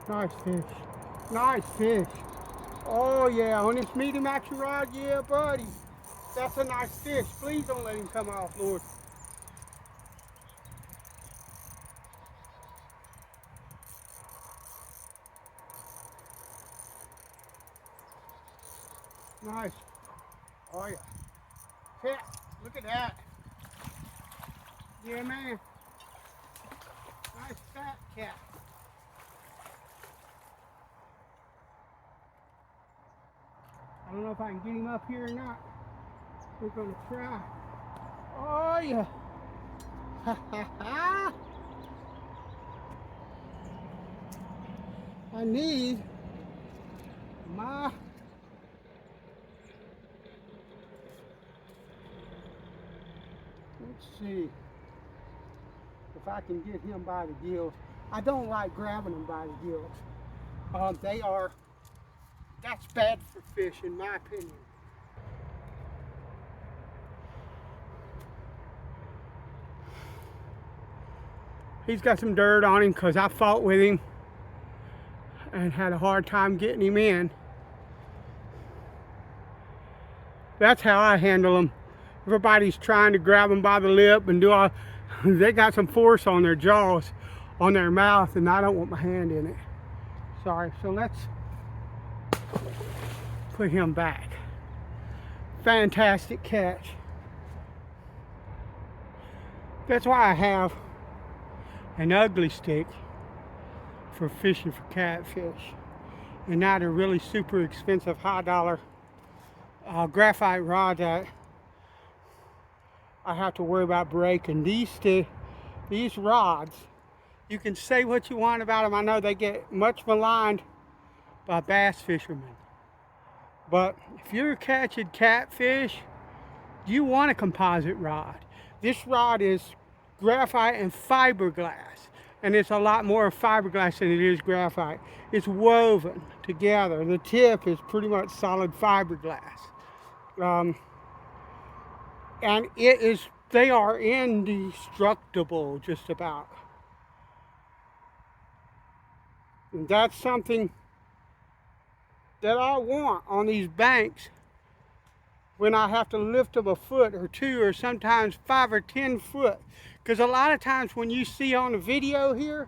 Nice fish. Nice fish. Oh yeah, on this medium action rod, yeah, buddy. That's a nice fish. Please don't let him come off, Lord. Nice. Oh yeah. Cat, look at that. Yeah, man. Nice fat cat. I don't know if I can get him up here or not. We're gonna try. Oh yeah. Ha ha ha. I need my let's see if I can get him by the gills. I don't like grabbing them by the gills. That's bad for fish in my opinion. He's got some dirt on him because I fought with him and had a hard time getting him in. That's how I handle them. Everybody's trying to grab them by the lip and do all, they got some force on their jaws, on their mouth, and I don't want my hand in it. Sorry, so let's put him back. Fantastic catch. That's why I have an ugly stick for fishing for catfish and not a really super expensive high dollar graphite rod that I have to worry about breaking. These rods, you can say what you want about them. I know they get much maligned by bass fishermen, but if you're catching catfish, you want a composite rod. This rod is graphite and fiberglass, and it's a lot more fiberglass than it is graphite. It's woven together. The tip is pretty much solid fiberglass. And they are indestructible just about. And that's something that I want on these banks when I have to lift them a foot or two or sometimes 5 or 10 foot. Because a lot of times when you see on the video here,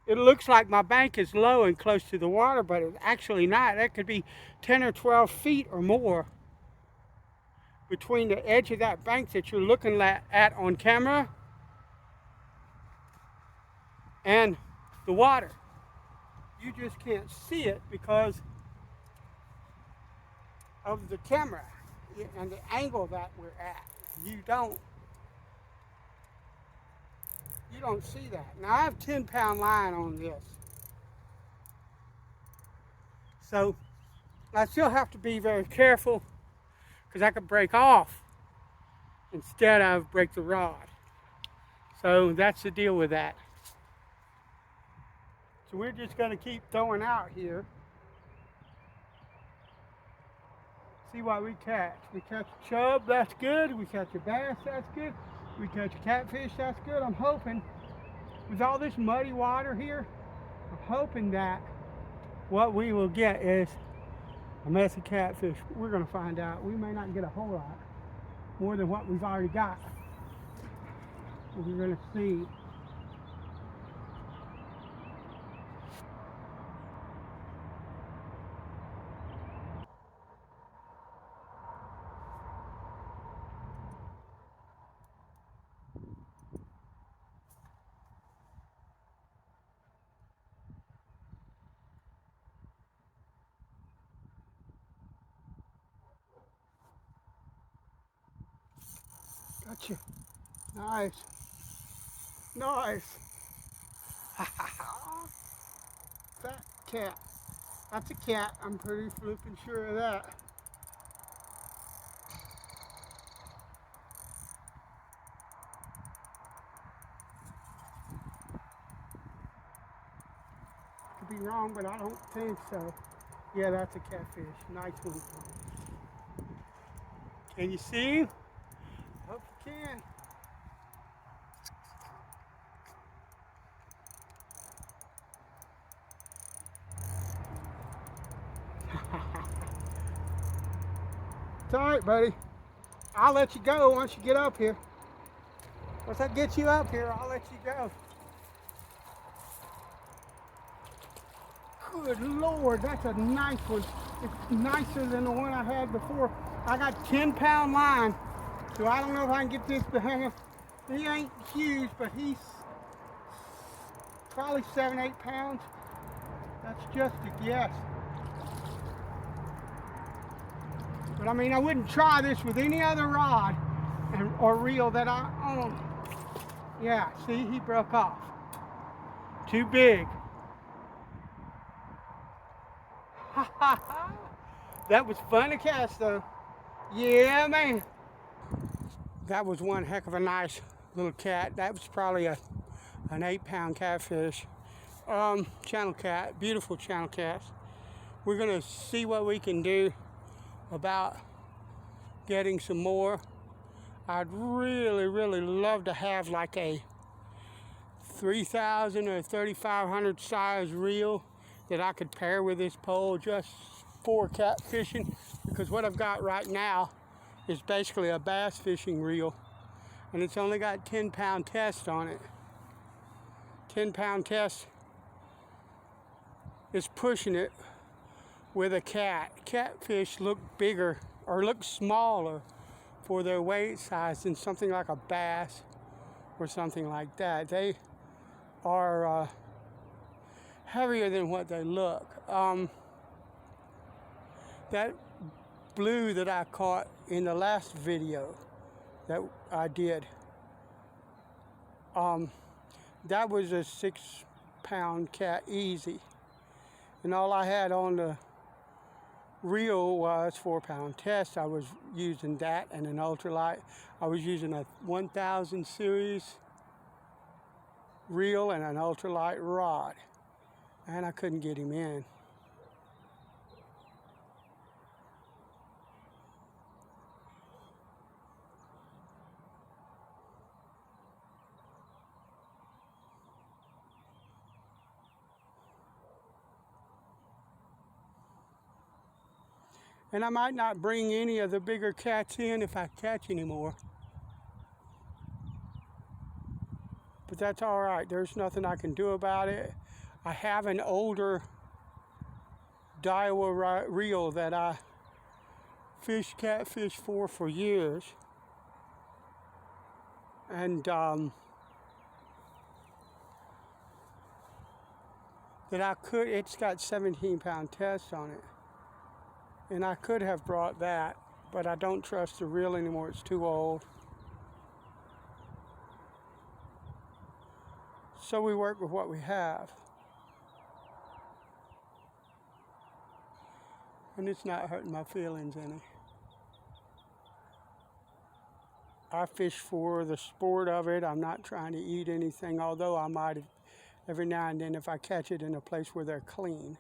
it looks like my bank is low and close to the water, but it's actually not. That could be 10 or 12 feet or more between the edge of that bank that you're looking at on camera and the water. You just can't see it because of the camera and the angle that we're at. You don't see that. Now I have 10-pound line on this, so I still have to be very careful because I could break off instead of break the rod. So that's the deal with that. So we're just going to keep throwing out here. See what we catch. We catch a chub, that's good. We catch a bass, that's good. We catch a catfish, that's good. I'm hoping, with all this muddy water here, I'm hoping that what we will get is a mess of catfish. We're going to find out. We may not get a whole lot more than what we've already got. We're going to see. Gotcha. Nice. Nice. Fat cat. That's a cat. I'm pretty flippin' sure of that. Could be wrong, but I don't think so. Yeah, that's a catfish. Nice one. Can you see? Hope you can. It's all right, buddy. I'll let you go once you get up here. Once I get you up here, I'll let you go. Good Lord, that's a nice one. It's nicer than the one I had before. I got 10-pound line, so I don't know if I can get this behind him. He ain't huge, but he's probably 7-8 pounds. That's just a guess. But I mean, I wouldn't try this with any other rod or reel that I own. Yeah, see, he broke off. Too big. That was fun to cast though. Yeah, man. That was one heck of a nice little cat. That was probably an 8-pound catfish. Channel cat, beautiful channel cast. We're gonna see what we can do about getting some more. I'd really love to have like a 3,000 or 3,500 size reel that I could pair with this pole just for catfishing, because what I've got right now is basically a bass fishing reel, and it's only got 10-pound test on it. 10-pound test is pushing it with a cat. Catfish look bigger or look smaller for their weight size than something like a bass or something like that. They are heavier than what they look. That blue that I caught in the last video that I did, that was a 6-pound cat easy, and all I had on the reel was 4-pound test. I was using that and an ultralight. I was using a 1000 series reel and an ultralight rod, and I couldn't get him in. And I might not bring any of the bigger cats in if I catch any more. But that's all right. There's nothing I can do about it. I have an older Daiwa reel that I fished catfish for years. And that I could, it's got 17-pound test on it. And I could have brought that, but I don't trust the reel anymore. It's too old. So we work with what we have. And it's not hurting my feelings any. I fish for the sport of it. I'm not trying to eat anything, although I might have every now and then if I catch it in a place where they're clean.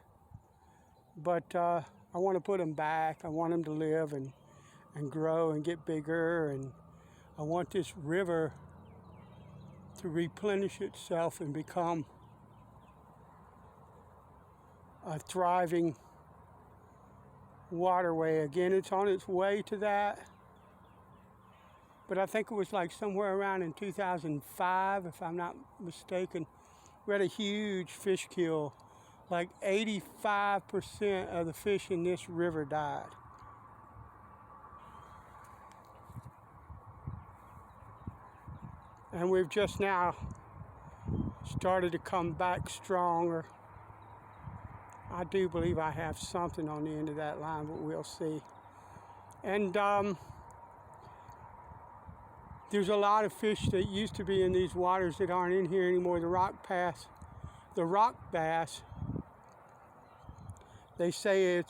But I want to put them back. I want them to live and grow and get bigger. And I want this river to replenish itself and become a thriving waterway again. It's on its way to that. But I think it was like somewhere around in 2005, if I'm not mistaken, we had a huge fish kill. Like 85% of the fish in this river died. And we've just now started to come back stronger. I do believe I have something on the end of that line, but we'll see. And there's a lot of fish that used to be in these waters that aren't in here anymore. The rock bass, they say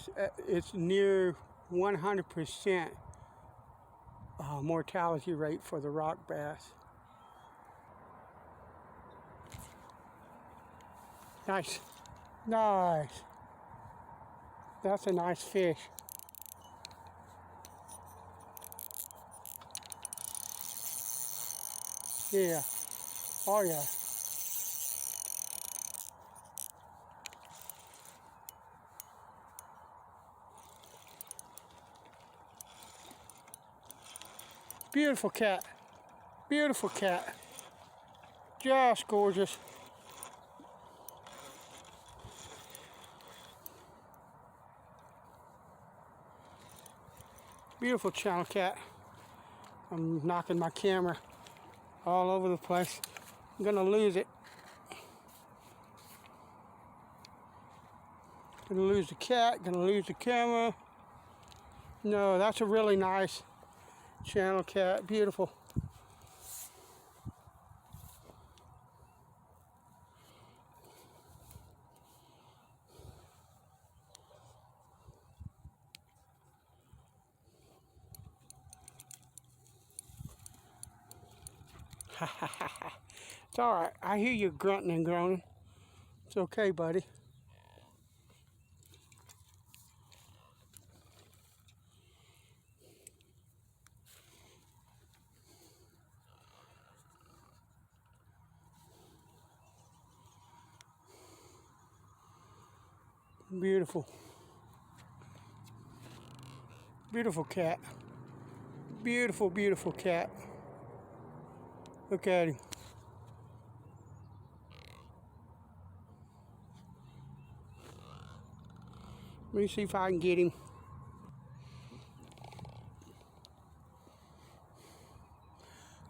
it's near 100% mortality rate for the rock bass. Nice, nice. That's a nice fish. Yeah, oh yeah. Beautiful cat. Beautiful cat. Just gorgeous. Beautiful channel cat. I'm knocking my camera all over the place. I'm gonna lose it. Gonna lose the cat, gonna lose the camera. No, that's a really nice channel cat. Beautiful. It's alright. I hear you grunting and groaning. It's okay, buddy. Beautiful. Beautiful cat. Beautiful, beautiful cat. Look at him. Let me see if I can get him.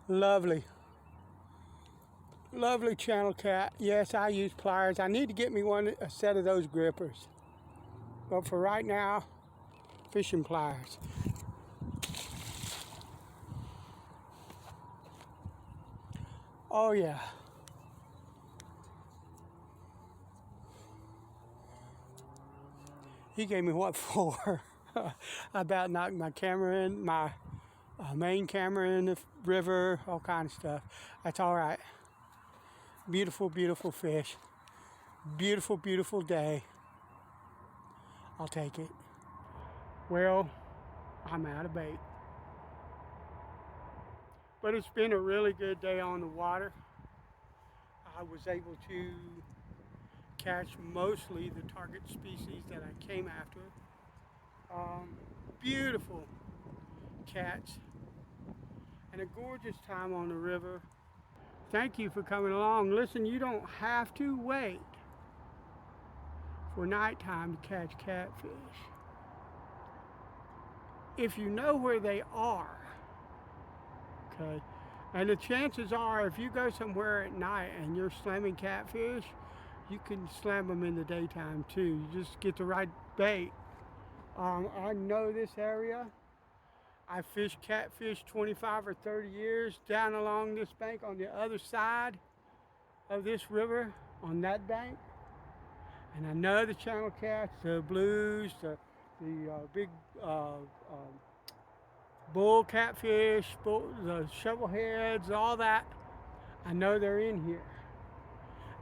Lovely. Lovely channel cat. Yes, I use pliers. I need to get me a set of those grippers. But for right now, fishing pliers. Oh yeah. He gave me what for? I about knocked my camera in, my main camera in the river, all kind of stuff. That's all right. Beautiful, beautiful fish. Beautiful, beautiful day. I'll take it. Well, I'm out of bait. But it's been a really good day on the water. I was able to catch mostly the target species that I came after. Beautiful catch and a gorgeous time on the river. Thank you for coming along. Listen, you don't have to wait for nighttime to catch catfish. If you know where they are, okay, and the chances are if you go somewhere at night and you're slamming catfish, you can slam them in the daytime too. You just get the right bait. I know this area. I fished catfish 25 or 30 years down along this bank on the other side of this river, on that bank. And I know the channel cats, the blues, the big bull catfish, the shovelheads, all that. I know they're in here.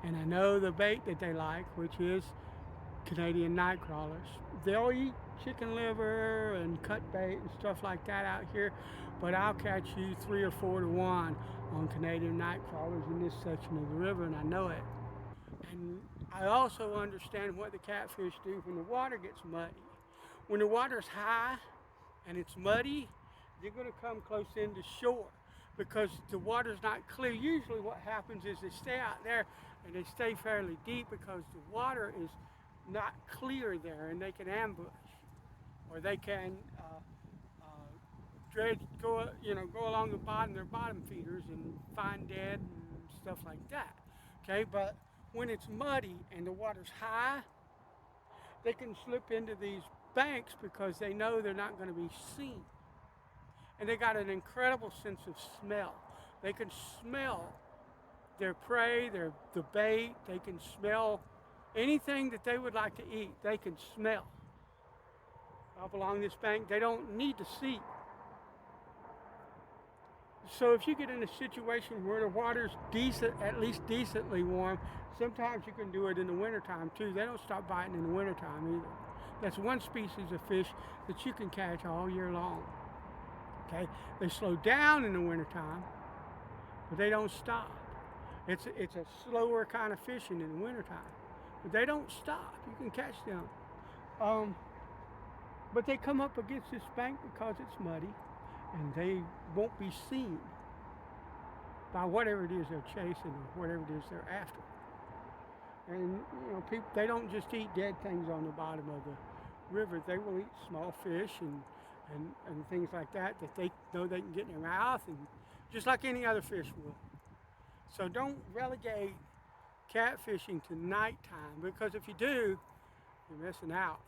And I know the bait that they like, which is Canadian night crawlers. They'll eat chicken liver and cut bait and stuff like that out here, but I'll catch you 3 or 4 to 1 on Canadian night crawlers in this section of the river, and I know it. And I also understand what the catfish do when the water gets muddy. When the water's high and it's muddy, they're going to come close in to shore because the water's not clear. Usually what happens is they stay out there and they stay fairly deep because the water is not clear there, and they can ambush, or they can go along the bottom, their bottom feeders, and find dead and stuff like that. Okay, but when it's muddy and the water's high, they can slip into these banks because they know they're not going to be seen, and they got an incredible sense of smell. They can smell their prey, the bait. They can smell anything that they would like to eat. They can smell up along this bank. They don't need to see. So if you get in a situation where the water's decent, at least decently warm, sometimes you can do it in the wintertime too. They don't stop biting in the wintertime either. That's one species of fish that you can catch all year long. Okay, they slow down in the wintertime, but they don't stop. It's a slower kind of fishing in the wintertime. But they don't stop. You can catch them. But they come up against this bank because it's muddy, and they won't be seen by whatever it is they're chasing or whatever it is they're after. And you know, people, they don't just eat dead things on the bottom of the river. They will eat small fish and things like that that they know they can get in their mouth, and just like any other fish will. So don't relegate catfishing to nighttime, because if you do, you're missing out.